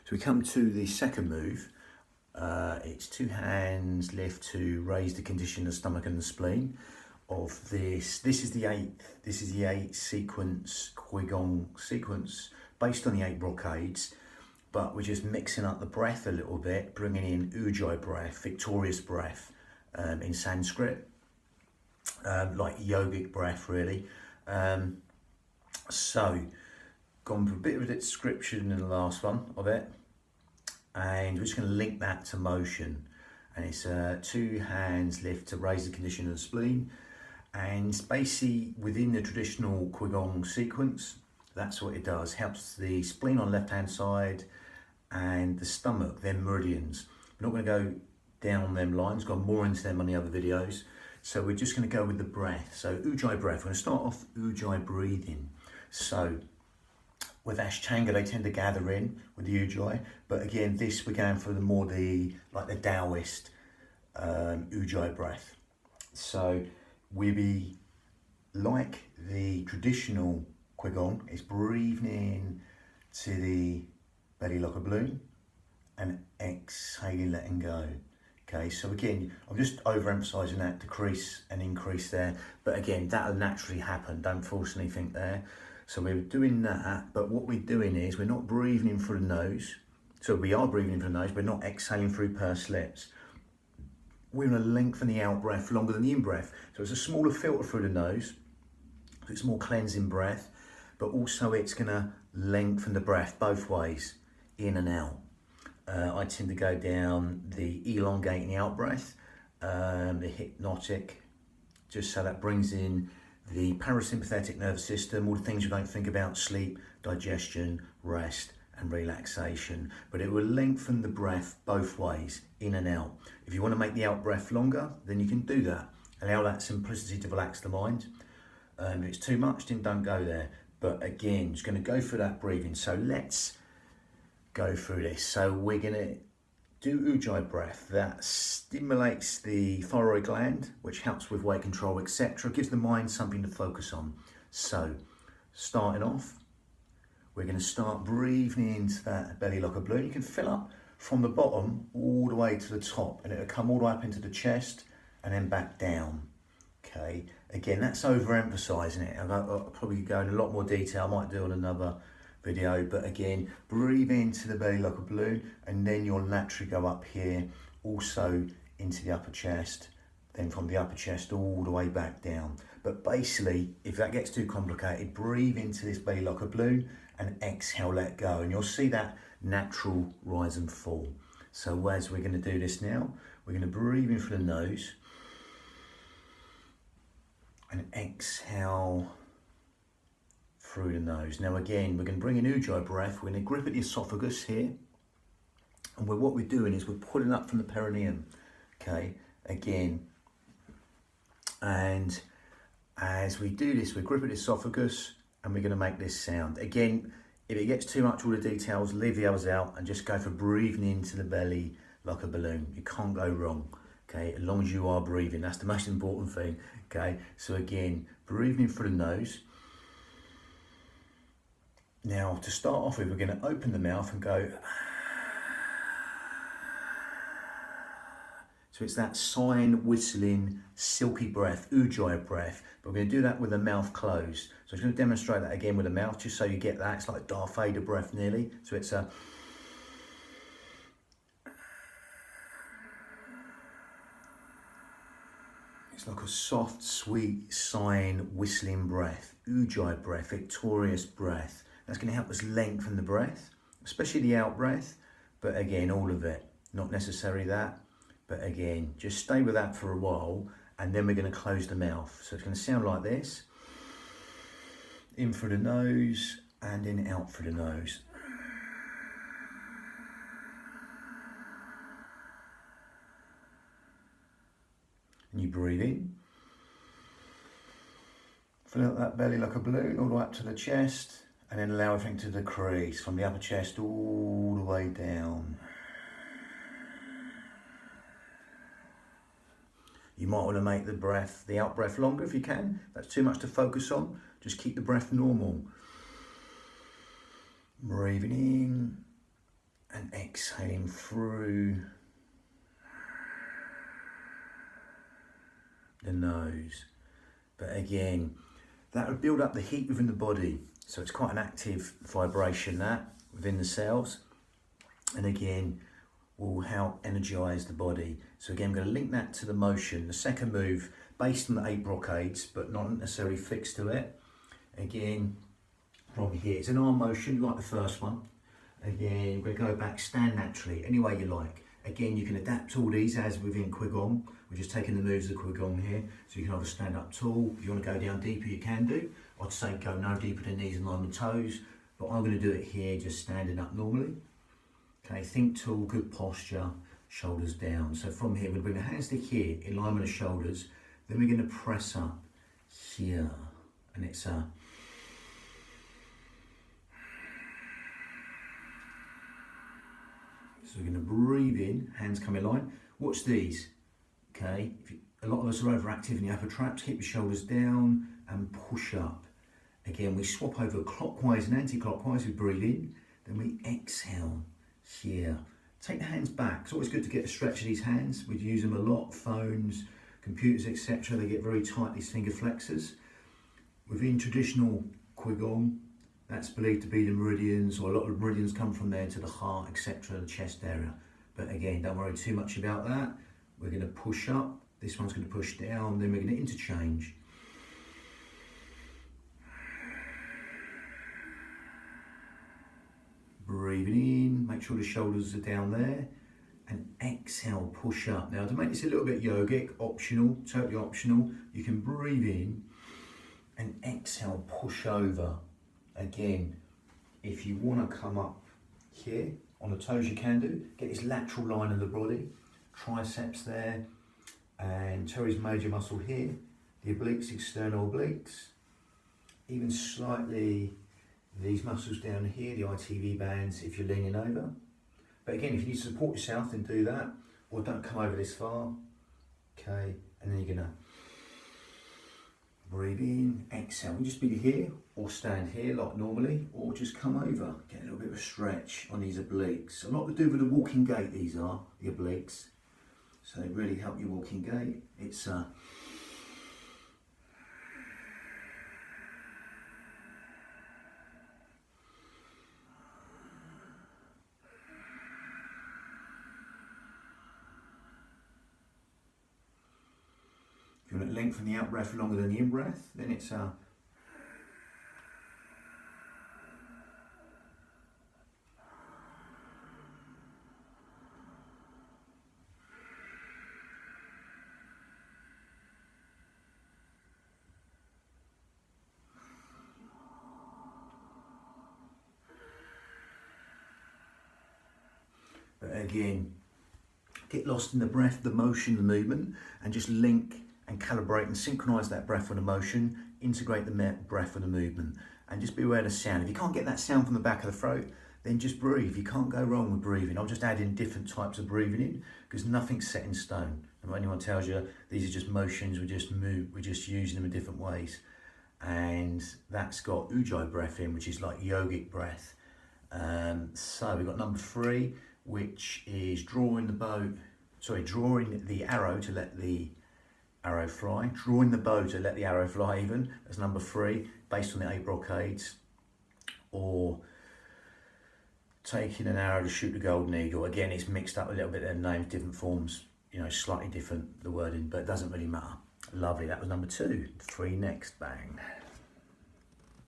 So we come to the second move. It's 2 hands lift to raise the condition of the stomach and the spleen of this. This is the eight sequence qigong sequence based on the 8 brocades, but we're just mixing up the breath a little bit, bringing in ujjayi breath, victorious breath in Sanskrit, like yogic breath really. So gone for a bit of a description in the last one of it, and we're just going to link that to motion. And it's 2 hands lift to raise the condition of the spleen, and basically within the traditional qigong sequence, that's what it does. Helps the spleen on left hand side and the stomach, them meridians. We're not going to go down them lines, gone more into them on the other videos. So we're just going to go with the breath. So ujjayi breath, we're going to start off ujjayi breathing. So with Ashtanga, they tend to gather in with the ujjayi, but again, this we're going for like the Taoist ujjayi breath. So we be like the traditional qigong, it's breathing in to the belly like a balloon and exhaling, letting go. Okay, so again, I'm just overemphasizing that decrease and increase there, but again, that'll naturally happen. Don't force anything there. So we're doing that, but what we're doing is we're not breathing in through the nose. So we are breathing in through the nose, we're not exhaling through pursed lips. We're going to lengthen the out breath longer than the in breath. So it's a smaller filter through the nose. So it's more cleansing breath, but also it's going to lengthen the breath both ways, in and out. I tend to go down the elongating out breath, the hypnotic, just so that brings in the parasympathetic nervous system, all the things you don't think about: sleep, digestion, rest and relaxation. But it will lengthen the breath both ways, in and out. If you want to make the out breath longer, then you can do that. Allow that simplicity to relax the mind. If it's too much, then don't go there. But again, just going to go through that breathing. So let's go through this. So we're going to do ujjayi breath. That stimulates the thyroid gland, which helps with weight control, etc. Gives the mind something to focus on. So starting off, we're going to start breathing into that belly like a balloon. You can fill up from the bottom all the way to the top, and it'll come all the way up into the chest and then back down. Okay, again, that's overemphasizing it. I'll probably go in a lot more detail. I might do on another video, but again, breathe into the belly like a balloon, and then you'll naturally go up here, also into the upper chest, then from the upper chest all the way back down. But basically, if that gets too complicated, breathe into this belly like a balloon and exhale, let go, and you'll see that natural rise and fall. So as we're going to do this now, we're going to breathe in through the nose and exhale through the nose. Now again, we're going to bring in ujjayi breath. We're going to grip at the esophagus here, and what we're doing is we're pulling up from the perineum. Okay, again, and as we do this, we grip at the esophagus and we're going to make this sound. Again, if it gets too much, all the details, leave the others out and just go for breathing into the belly like a balloon. You can't go wrong. Okay, as long as you are breathing, that's the most important thing. Okay, so again, breathing in through the nose. Now, to start off with, we're going to open the mouth and go. So it's that sign, whistling, silky breath, ujjayi breath, but we're going to do that with the mouth closed. So I'm just going to demonstrate that again with the mouth, just so you get that. It's like Darth Vader breath nearly. So it's a. It's like a soft, sweet, sighing, whistling breath, ujjayi breath, victorious breath. That's going to help us lengthen the breath, especially the out breath, but again, all of it. Not necessarily that, but again, just stay with that for a while, and then we're going to close the mouth. So it's going to sound like this. In through the nose, and in out through the nose. And you breathe in. Fill out that belly like a balloon, all the way up to the chest, and then allow everything to decrease from the upper chest all the way down. You might want to make the out breath longer if you can. If that's too much to focus on, just keep the breath normal. Breathing in and exhaling through the nose. But again, that would build up the heat within the body. So it's quite an active vibration that within the cells. And again, will help energize the body. So again, I'm going to link that to the motion. The second move, based on the 8 brocades, but not necessarily fixed to it. Again, from here, it's an arm motion like the first one. Again, we're going to go back, stand naturally, any way you like. Again, you can adapt all these as within qigong. We're just taking the moves of the qigong here. So you can either stand up tall. If you want to go down deeper, you can do. I'd say go no deeper than knees and line with toes. But I'm going to do it here, just standing up normally. Okay, think tall, good posture, shoulders down. So from here, we're going to bring the hands to here, in line with the shoulders. Then we're going to press up here. And it's a... So we're going to breathe in, hands come in line. Watch these, okay? A lot of us are overactive in the upper traps. Keep your shoulders down and push up. Again, we swap over clockwise and anti-clockwise. We breathe in, then we exhale here. Take the hands back. It's always good to get a stretch of these hands. We use them a lot, phones, computers, etc. They get very tight, these finger flexors. Within traditional qigong, that's believed to be the meridians, or a lot of meridians come from there to the heart, etc., the chest area. But again, don't worry too much about that. We're going to push up, this one's going to push down, then we're going to interchange. Breathing in, make sure the shoulders are down there, and exhale, push up. Now to make this a little bit yogic, optional, totally optional, you can breathe in and exhale, push over. Again, if you want to come up here on the toes, you can do. Get this lateral line of the body, triceps there, and teres major muscle here, the obliques, external obliques, even slightly these muscles down here, the ITV bands if you're leaning over. But again, if you need to support yourself, then do that, or don't come over this far. Okay, and then you're gonna breathe in, exhale. You just be here or stand here like normally, or just come over. Get a little bit of a stretch on these obliques. A lot to do with the walking gait, these are, the obliques. So they really help your walking gait. It's if you want to lengthen the out breath longer than the in breath, then it's but again, get lost in the breath, the motion, the movement, and just link and calibrate and synchronize that breath with the motion, integrate the breath with the movement, and just be aware of the sound. If you can't get that sound from the back of the throat, then just breathe. You can't go wrong with breathing. I'm just adding different types of breathing in because nothing's set in stone. And when anyone tells you these are just motions, we just move, we're just using them in different ways. And that's got ujjayi breath in, which is like yogic breath. So we've got number 3, which is drawing the arrow to let the arrow fly. Drawing the bow to let the arrow fly even. That's number 3, based on the 8 brocades. Or taking an arrow to shoot the golden eagle. Again, it's mixed up a little bit, their names, different forms, you know, slightly different, the wording, but it doesn't really matter. Lovely, that was number 2. 3 next, bang.